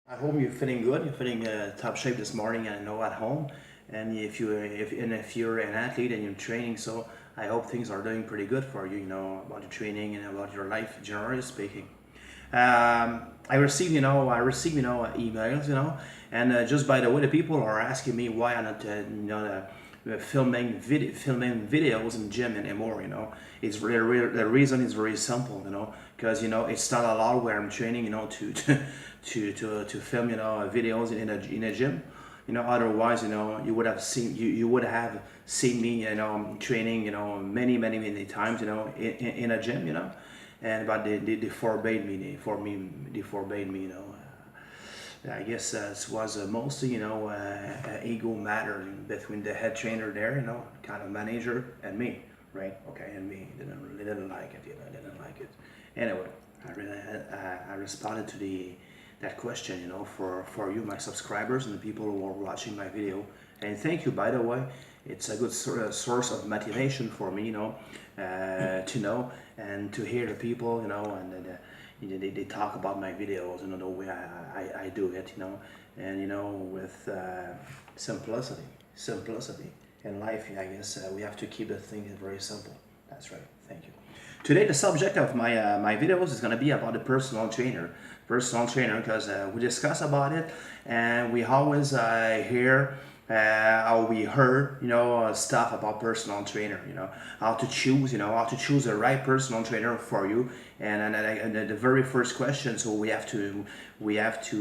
I hope you're feeling good. You're feeling top shape this morning. I know at home, and if you're an athlete and you're training, so I hope things are doing pretty good for you. You know about your training and about your life, generally speaking. I receive emails, and just by the way, the people are asking me why I'm not, filming videos in gym anymore. It's the reason is very simple, because it's not allowed where I'm training, to film, videos in a gym. Otherwise, you would have seen me, training, many times, in a gym, but they forbade me. They forbade me. I guess it was mostly, ego matter between the head trainer there, kind of manager, and me, right? Okay, and me. They didn't like it. Didn't like it. Anyway, I responded to that question, for you, my subscribers, and the people who are watching my video. And thank you, by the way. It's a good source of motivation for me, to know and to hear the people, and they talk about my videos, the way I do it, and with simplicity in life. I guess we have to keep the things very simple. That's right. Thank you. Today, the subject of my videos is going to be about the personal trainer, because we discuss about it, and we always hear. How we heard, stuff about personal trainer, how to choose the right personal trainer for you, and the very first question, so we have to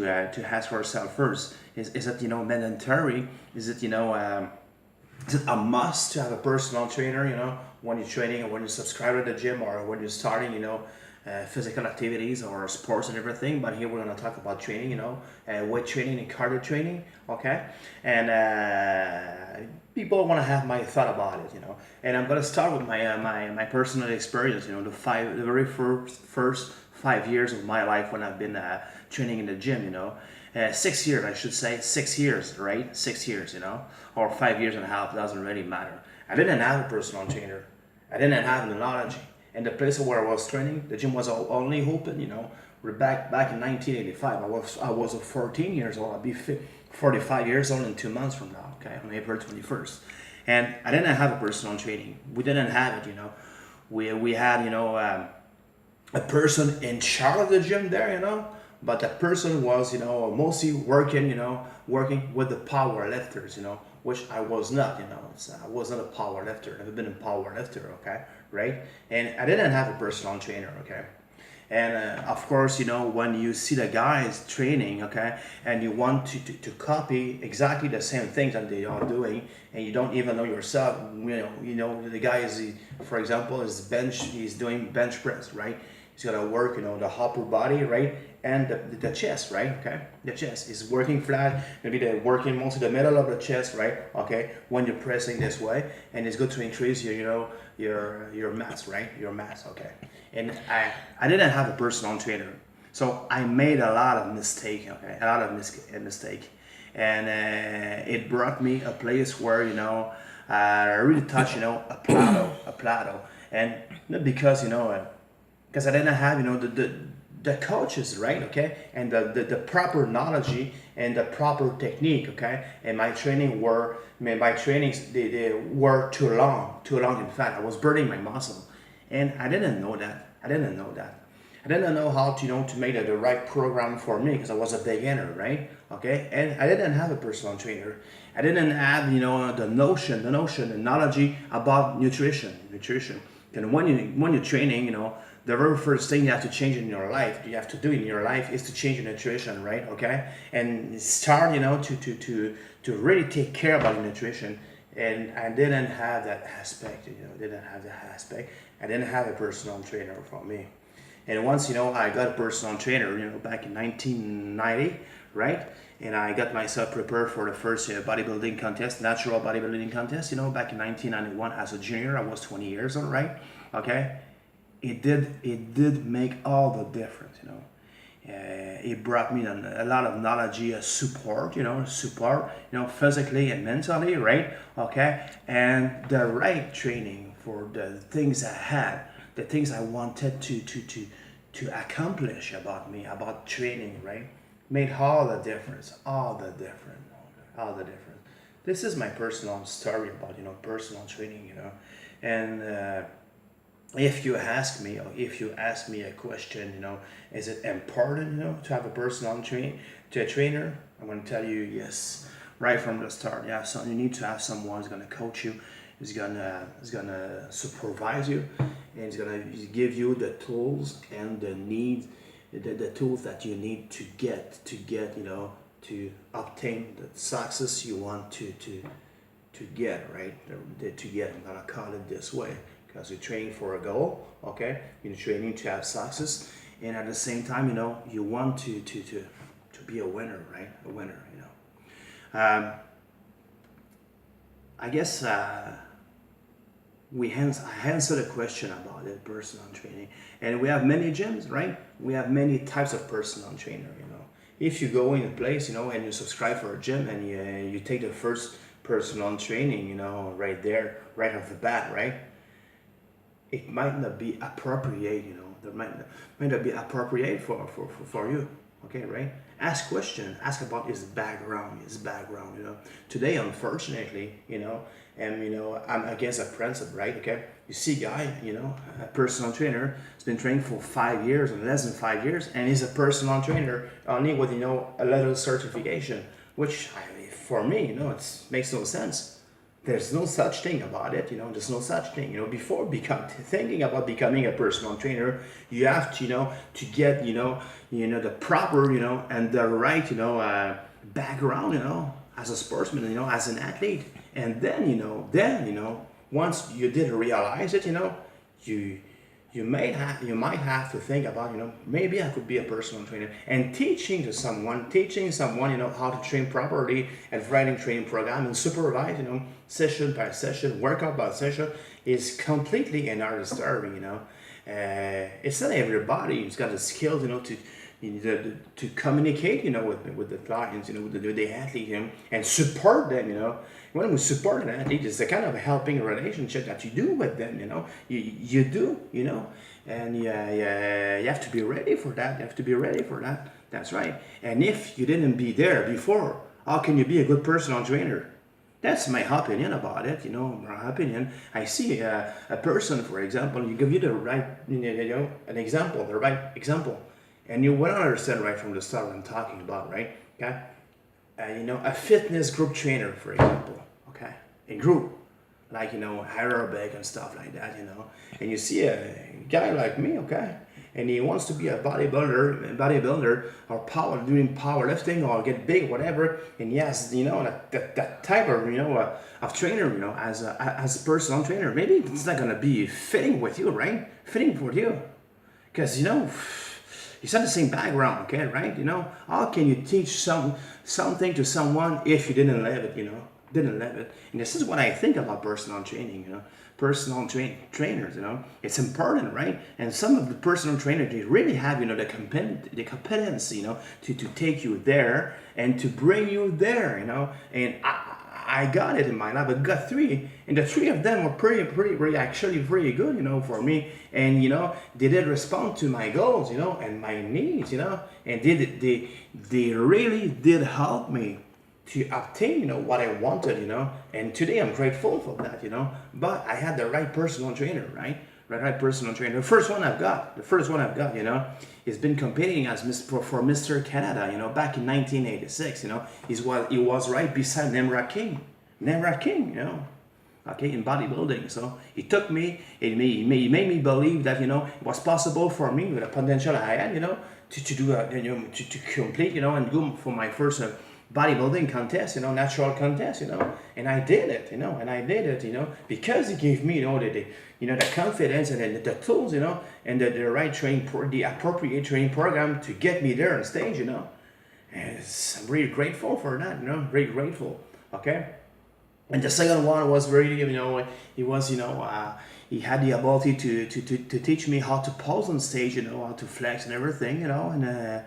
ask ourselves first: is it mandatory? Is it a must to have a personal trainer, when you're training, or when you subscribe to the gym, or when you're starting, physical activities or sports and everything? But here we're going to talk about training, weight training and cardio training, okay? And people want to have my thought about it, And I'm going to start with my personal experience, the very first 5 years of my life when I've been training in the gym, 6 years, I should say, 6 years, right? 6 years, or 5 years and a half, doesn't really matter. I didn't have a personal trainer. I didn't have the knowledge. And the place where I was training, the gym was only open, We're back in 1985. I was 14 years old. I'll be 45 years old in 2 months from now, okay, on April 21st. And I didn't have a personal training. We didn't have it, We had, a person in charge of the gym there, but that person was, mostly working with the power lifters, which I was not, I wasn't a power lifter. I've never been a power lifter, okay, right? And I didn't have a personal trainer, okay? And of course, when you see the guys training, okay, and you want to copy exactly the same things that they are doing, and you don't even know yourself, the guy for example, he's doing bench press, right? He's gonna work, the upper body, right? And the chest, right? Okay, the chest is working flat. Maybe they're working mostly the middle of the chest, right? Okay, when you're pressing this way, and it's good to increase your mass, right? Your mass, okay. And I didn't have a personal trainer, so I made a lot of mistake, okay, a lot of mistake, and it brought me a place where I really touched a plateau, and not because because I didn't have the coaches, right? Okay, and the proper knowledge and the proper technique, okay. And my trainings they were too long. In fact, I was burning my muscle, and I didn't know that. I didn't know how to make the right program for me, because I was a beginner, right? Okay, and I didn't have a personal trainer. I didn't have the knowledge about nutrition. And when you're training, the very first thing you have to change in your life, is to change your nutrition, right? Okay, and start to really take care about your nutrition. And I didn't have that aspect, I didn't have a personal trainer for me. And once I got a personal trainer, back in 1990, right? And I got myself prepared for the first bodybuilding contest, natural bodybuilding contest, back in 1991 as a junior. I was 20 years old, right? Okay, it did make all the difference, it brought me a lot of knowledge, support, physically and mentally, right? Okay, and the right training for the things I had, the things I wanted to accomplish about training, right? made all the difference, all the difference. This is my personal story about, personal training, and if you ask me, or if you ask me a question, is it important, to have a personal to a trainer? I'm going to tell you yes, right from the start. Yeah, so you need to have someone who's going to coach you, is gonna supervise you, and is gonna give you the tools and the tools that you need to obtain the success you want to get, right? To get, I'm gonna call it this way, because you're training for a goal, okay? You're training to have success, and at the same time, you want to be a winner, right? A winner, I guess I answered a question about it, personal training, and we have many gyms, right? We have many types of personal trainer. If you go in a place, and you subscribe for a gym, and you take the first personal training, right there, right off the bat, right? It might not be appropriate, There might not be appropriate for you. Okay, right? Ask questions. Ask about his background. Today, unfortunately, I'm against a principle, right? Okay, you see, guy, a personal trainer has been training for 5 years or less than 5 years, and he's a personal trainer only with a little certification, which for me, it makes no sense. There's no such thing about it, there's no such thing. Before thinking about becoming a personal trainer, you have to get, the proper, and the right, background, as a sportsman, as an athlete. And then, once you did realize it, you might have to think about, maybe I could be a personal trainer, and teaching someone, how to train properly and writing training program and supervise, session by session, workout by session, is completely another story. It's not everybody who's got the skills, to communicate, with the clients, with the athlete, and support them. When we support an athlete, it's the kind of helping relationship that you do with them. You do, and you have to be ready for that. That's right. And if you didn't be there before, how can you be a good personal trainer? That's my opinion about it, my opinion. I see a person, for example, you give you the right, an example, the right example, and you will understand right from the start what I'm talking about, right? Okay? A fitness group trainer, for example, okay? A group, like, aerobic and stuff like that, and you see a guy like me, okay? And he wants to be a bodybuilder or doing powerlifting or get big, whatever. And he has, that type of trainer, as a personal trainer. Maybe it's not gonna be fitting with you, right? Fitting for you, because it's not the same background, okay, right? How can you teach something to someone if you didn't live it, Didn't live it. And this is what I think about personal training, personal trainers, it's important, right? And some of the personal trainers, they really have, the competence, to take you there and to bring you there, and I got it in my life. I got three, and the three of them were pretty actually very good, for me. And they did respond to my goals, and my needs, and they really did help me to obtain, what I wanted, And today I'm grateful for that, But I had the right personal trainer, right? Right personal trainer. The first one I've got, he's been competing as for Mr. Canada, back in 1986, he was right beside Nemra King, okay, in bodybuilding. So he took me, he made me believe that, it was possible for me with the potential I had, to do, to complete, and go for my first bodybuilding contest, natural contest, and I did it, because he gave me, the confidence and the tools, and the right the appropriate training program to get me there on stage, and I'm really grateful for that, very grateful, okay? And the second one was very, he was, he had the ability to teach me how to pose on stage, how to flex and everything, and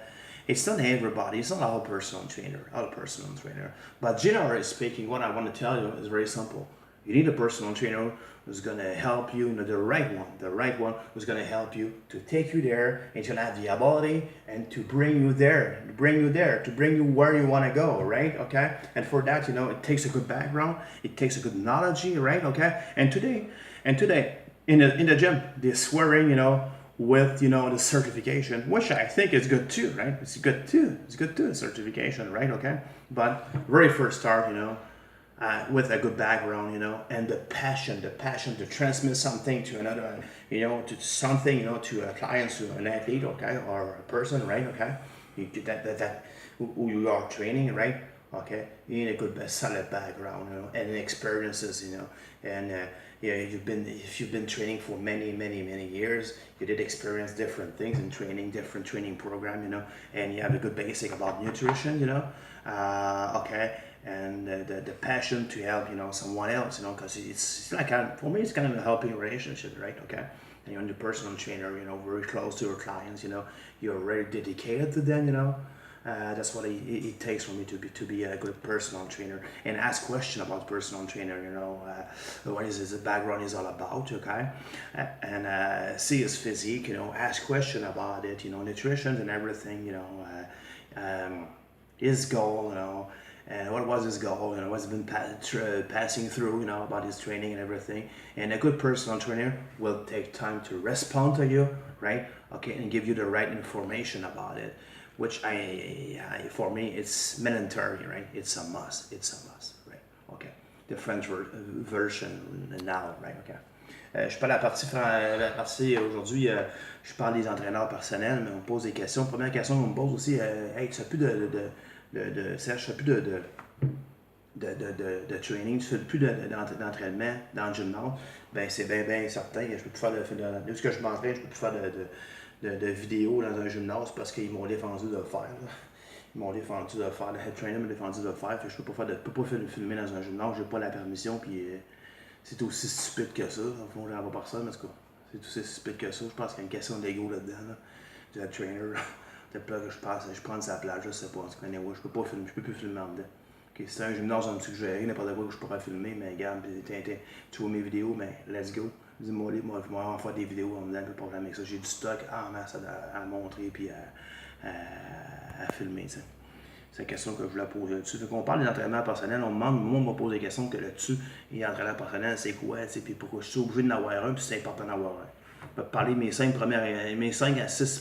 it's not everybody, it's not all personal trainer. But generally speaking, what I want to tell you is very simple. You need a personal trainer who's going to help you, the right one who's going to help you to take you there and to have the ability and to bring you there, to bring you where you want to go, right? Okay. And for that, it takes a good background, it takes a good knowledge, right? Okay. And today, in the gym, they're swearing, with the certification, which I think is good too, right? It's good too, the certification, right? Okay. But very first start, with a good background, and the passion to transmit something to another, to something, to a client, to an athlete, okay, or a person, right, okay, that who you are training, right, okay, you need a good solid background, and experiences, and yeah, if you've been training for many years, you did experience different things in training, different training program, and you have a good basic about nutrition, okay, and the passion to help someone else, because it's like for me it's kind of a helping relationship, right? Okay, and you're the personal trainer, very close to your clients, you're very dedicated to them, that's what it takes for me to be a good personal trainer and ask questions about personal trainer, what is his background is all about, okay, and see his physique, ask question about it, nutrition and everything, his goal, and what was his goal, what's been passing through, about his training and everything. And a good personal trainer will take time to respond to you, right? Okay, and give you the right information about it, which for me, it's mandatory, right? It's a must, right? Okay, the French version now, right? Okay. Je parle la partie aujourd'hui, je parle des entraîneurs personnels, mais on me pose des questions. Première question qu'on me pose aussi, hey, tu fais plus Serge, tu fais plus de training, tu fais plus d'entraînement dans le gymnase, ben c'est bien certain que je peux plus faire de ce que je m'entraîne, je peux plus faire de vidéos dans un gymnase parce qu'ils m'ont défendu de le faire. Là. Ils m'ont défendu de le faire, le head trainer m'a défendu de le faire, fait que je peux pas filmer dans un gymnase, j'ai pas la permission, puis c'est aussi stupide que ça, au fond, j'en vois personne, mais c'est quoi? C'est aussi stupide que ça, je pense qu'il y a une question d'ego là-dedans, là, du head trainer. Peut-être là que je prends sa place, je sais pas, en tout cas, anyway, je peux plus filmer en dedans. Okay, c'est un gymnase en dessous que j'ai, n'importe quoi que je pourrais filmer, mais regarde, tu vois mes vidéos, mais let's go. Dis-moi, moi, je vais en faire des vidéos en dedans, pas de problème avec ça. J'ai du stock en masse à montrer puis à filmer, t'sais. C'est la question que je voulais poser là-dessus. Fait qu'on parle des entraînements personnels, on me demande, moi, on me pose des questions que là-dessus, et entraînement personnel, c'est quoi, puis pourquoi je suis obligé d'en avoir un, puis c'est important d'en avoir un. Je vais te parler de mes 5 à 6